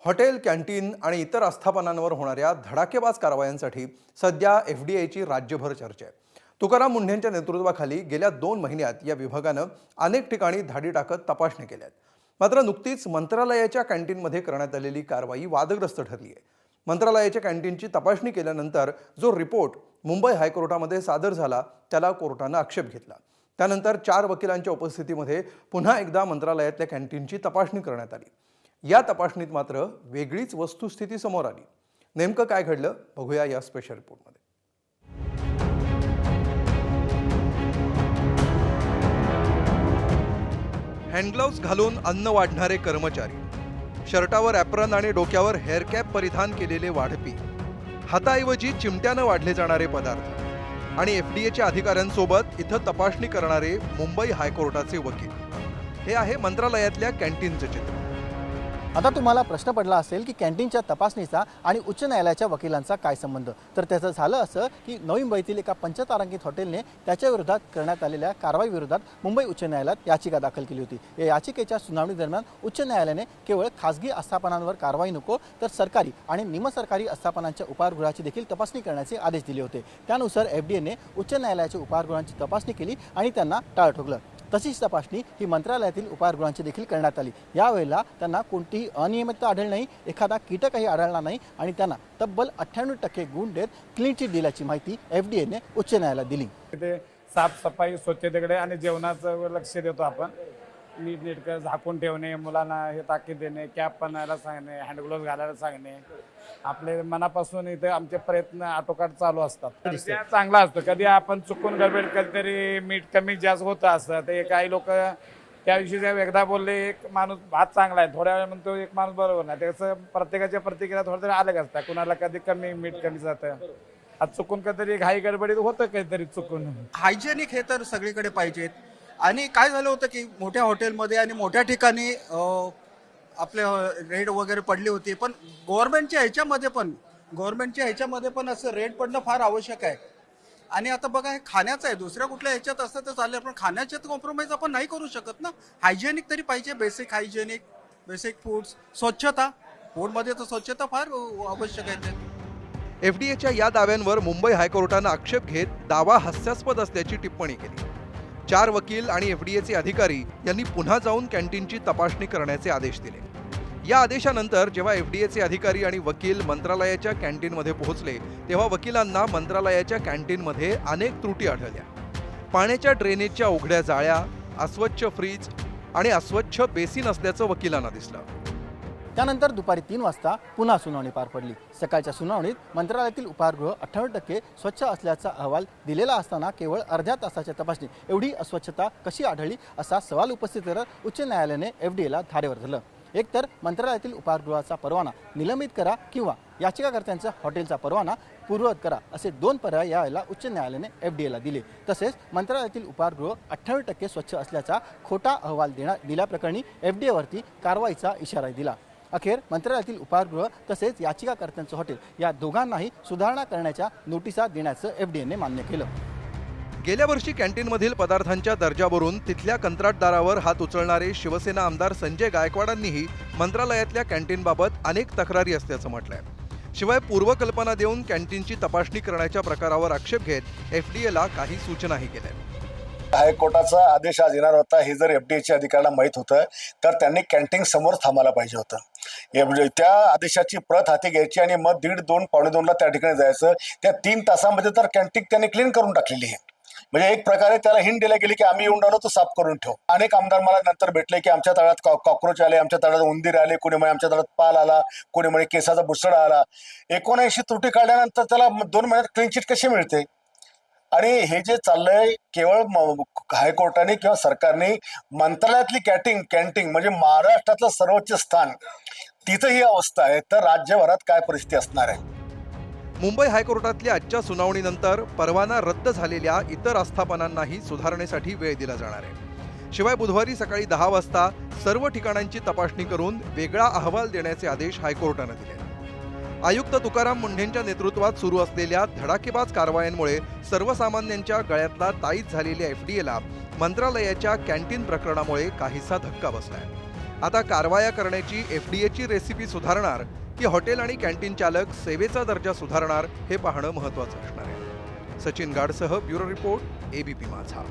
Hotel, canteen आणि इतर आस्थापनांवर होणाऱ्या धडाकेबाज कारवायांसाठी सध्या एफडीआयची राज्यभर चर्चा आहे. तुकाराम मुंढेंच्या नेतृत्वाखाली गेल्या 2 महिन्यात या विभागानं अनेक ठिकाणी धाडी टाकत तपासणी केल्या आहेत. मात्र नुकतीच मंत्रालयाच्या कॅन्टीनमध्ये करण्यात आलेली कारवाई वादग्रस्त ठरली आहे. मंत्रालयाच्या कॅन्टीनची तपासणी केल्यानंतर जो रिपोर्ट मुंबई हायकोर्टामध्ये सादर झाला त्याला कोर्टानं आक्षेप घेतला. त्यानंतर 4 वकिलांच्या उपस्थितीमध्ये पुन्हा एकदा मंत्रालयातल्या कॅन्टीनची तपासणी करण्यात आली. या तपासणीत मात्र वेगळीच वस्तुस्थिती समोर आली. नेमकं काय घडलं बघूया या स्पेशल रिपोर्टमध्ये. हँडग्लोव्स घालून अन्न वाढणारे कर्मचारी, शर्टावर ॲप्रन आणि डोक्यावर हेअरकॅप परिधान केलेले वाढपी, हाताऐवजी चिमट्यानं वाढले जाणारे पदार्थ आणि एफडीएच्या अधिकाऱ्यांसोबत इथं तपासणी करणारे मुंबई हायकोर्टाचे वकील, हे आहे मंत्रालयातल्या कॅन्टीनचं चित्र. आता तुम्हाला प्रश्न पडला असेल की कॅन्टीनच्या तपासणीचा आणि उच्च न्यायालयाच्या वकिलांचा काय संबंध. तर त्याचं झालं असं की नवी मुंबईतील एका पंचतारांकित हॉटेलने त्याच्या विरोधात करण्यात आलेल्या कारवाईविरोधात मुंबई उच्च न्यायालयात याचिका दाखल केली होती. या याचिकेच्या सुनावणी दरम्यान उच्च न्यायालयाने केवळ खासगी आस्थापनांवर कारवाई नको तर सरकारी आणि निमसरकारी आस्थापनांच्या उपाहारगृहाची देखील तपासणी करण्याचे आदेश दिले होते. त्यानुसार एफडीएने उच्च न्यायालयाच्या उपाहारगृहांची तपासणी केली आणि त्यांना टाळं ठोकलं. तशीच तपासणी ही मंत्रालयातील उपाहारगृहांची देखील करण्यात आली. यावेळेला त्यांना कोणतीही अनियमितता आढळली नाही, एखादा कीटकही आढळला नाही आणि त्यांना तब्बल 98% गुण देत क्लीन चिट दिल्याची माहिती एफडीएने उच्च न्यायालयात दिली. ते साफसफाई, स्वच्छतेकडे आणि जेवणाचं लक्ष देतो आपण. नीटनेटकं झाकून ठेवणे, मुलांना हे ताकीद देणे, कॅप बनायला सांगणे, हँडग्लोव्ज घालायला सांगणे, आपले मनापासून इथे आमचे प्रयत्न आटोकाट चालू असतात. चांगला असतो. कधी आपण चुकून गडबड कधीतरी मीठ कमी जास्त होतं असतं. ते काही लोक त्याविषयी एकदा बोलले, एक माणूस भात चांगला आहे, थोड्या वेळ म्हणतो एक माणूस बरोबर नाही. त्याचं प्रत्येकाच्या प्रतिक्रिया थोडं तरी अलग असतात. कुणाला कधी कमी मीठ कमी जातं, आज चुकून कधीतरी घाई गडबडीत होतं काहीतरी चुकून. हायजेनिक हे तर सगळीकडे पाहिजेत. आणि काय झालं होतं की मोठ्या हॉटेलमध्ये आणि मोठ्या ठिकाणी आपले रेड वगैरे पडली होती. पण गव्हर्नमेंटच्या ह्याच्यामध्ये पण असं रेड पडणं फार आवश्यक आहे. आणि आता बघा, हे खाण्याचं आहे, दुसऱ्या कुठल्या ह्याच्यात असतं तर चालेल, पण खाण्याच्यात कॉम्प्रोमाइज आपण नाही करू शकत ना. हायजेनिक तरी पाहिजे, बेसिक हायजेनिक, बेसिक फूड्स, स्वच्छता. फूडमध्ये तर स्वच्छता फार आवश्यक आहे. एफडीएच्या या दाव्यांवर मुंबई हायकोर्टानं आक्षेप घेत दावा हास्यास्पद असल्याची टिप्पणी केली. 4 वकील आणि एफडीएचे अधिकारी यांनी पुन्हा जाऊन कॅन्टीनची तपासणी करण्याचे आदेश दिले. या आदेशानंतर जेव्हा एफडीएचे अधिकारी आणि वकील मंत्रालयाच्या कॅन्टीनमध्ये पोहोचले तेव्हा वकिलांना मंत्रालयाच्या कॅन्टीनमध्ये अनेक त्रुटी आढळल्या. पाण्याच्या ड्रेनेजच्या उघड्या जाळ्या, अस्वच्छ फ्रीज आणि अस्वच्छ बेसिन असल्याचं वकिलांना दिसलं. त्यानंतर दुपारी 3 वाजता पुन्हा सुनावणी पार पडली. सकाळच्या सुनावणीत मंत्रालयातील उपाहारगृह 98% स्वच्छ असल्याचा अहवाल दिलेला असताना केवळ अर्ध्या तासाच्या तपासणीत एवढी अस्वच्छता कशी आढळली असा सवाल उपस्थित करत उच्च न्यायालयाने एफडीएला धारेवर धरलं. एकतर मंत्रालयातील उपाहारगृहाचा परवाना निलंबित करा किंवा याचिकाकर्त्यांचा हॉटेलचा परवाना पूर्ववत करा असे 2 पर्याय यावेळेला उच्च न्यायालयाने एफडीएला दिले. तसेच मंत्रालयातील उपाहारगृह 98% स्वच्छ असल्याचा खोटा अहवाल दिल्याप्रकरणी एफडीएवरती कारवाईचा इशारा दिला. अखेर मंत्रालयातील उपाहारगृह तसेच याचिकाकर्त्यांचं हॉटेल या दोघांनाही सुधारणा करण्याच्या नोटिसा देण्याचं एफडीएने मान्य केलं. गेल्या वर्षी कॅन्टीनमधील पदार्थांच्या दर्जावरून तिथल्या कंत्राटदारावर हात उचलणारे शिवसेना आमदार संजय गायकवाडांनीही मंत्रालयातल्या कॅन्टीनबाबत अनेक तक्रारी असल्याचं म्हटलंय. शिवाय पूर्वकल्पना देऊन कॅन्टीनची तपासणी करण्याच्या प्रकारावर आक्षेप घेत एफडीएला काही सूचनाही केल्या. हायकोर्टाचा आदेश आज येणार होता हे जर एफडीएच्या अधिकाऱ्यांना माहीत होतं तर त्यांनी कॅन्टीन समोर थांबायला पाहिजे होतं. त्या आदेशाची प्रत हाती घ्यायची आणि मग 1:30, 2:45 त्या ठिकाणी जायचं. त्या 3 तासामध्ये तर कॅन्टीन त्यांनी क्लीन करून टाकलेली आहे. म्हणजे एक प्रकारे त्याला हिंट दिल्या गेली की आम्ही येऊन राहिलो तो साफ करून ठेव. अनेक आमदार मला नंतर भेटले की आमच्या तळात कॉक्रोच आले, आमच्या तळात उंदीर आले, कोणी म्हणे आमच्या तळात पाल आला, कोणी म्हणे केसाचा बुसडा आला. 79 त्रुटी काढल्यानंतर त्याला 2 महिन्यात क्लीन चिट कशी मिळते? आणि हे जे चाललंय केवळ हायकोर्टाने किंवा सरकारने मंत्रालयातली कॅन्टीन म्हणजे महाराष्ट्रातलं सर्वोच्च स्थान, तिथं ही अवस्था आहे तर राज्यभरात काय परिस्थिती असणार आहे? मुंबई हायकोर्टातल्या आजच्या सुनावणीनंतर परवाना रद्द झालेल्या इतर आस्थापनांनाही सुधारणेसाठी वेळ दिला जाणार आहे. शिवाय बुधवारी सकाळी 10 वाजता सर्व ठिकाणांची तपासणी करून वेगळा अहवाल देण्याचे आदेश हायकोर्टानं दिले. आयुक्त तुकाराम मुंढेंच्या नेतृत्वात सुरू असलेल्या धडाकेबाज कारवायांमुळे सर्वसामान्यांच्या गळ्यातला ताईत झालेल्या एफडीएला मंत्रालयाच्या कॅन्टीन प्रकरणामुळे काहीसा धक्का बसलाय. आता कारवाया करण्याची एफडीएची रेसिपी सुधारणार की हॉटेल आणि कॅन्टीन चालक सेवेचा दर्जा सुधारणार हे पाहणं महत्त्वाचं असणार आहे. सचिन गाडसह ब्युरो रिपोर्ट, एबीपी माझा.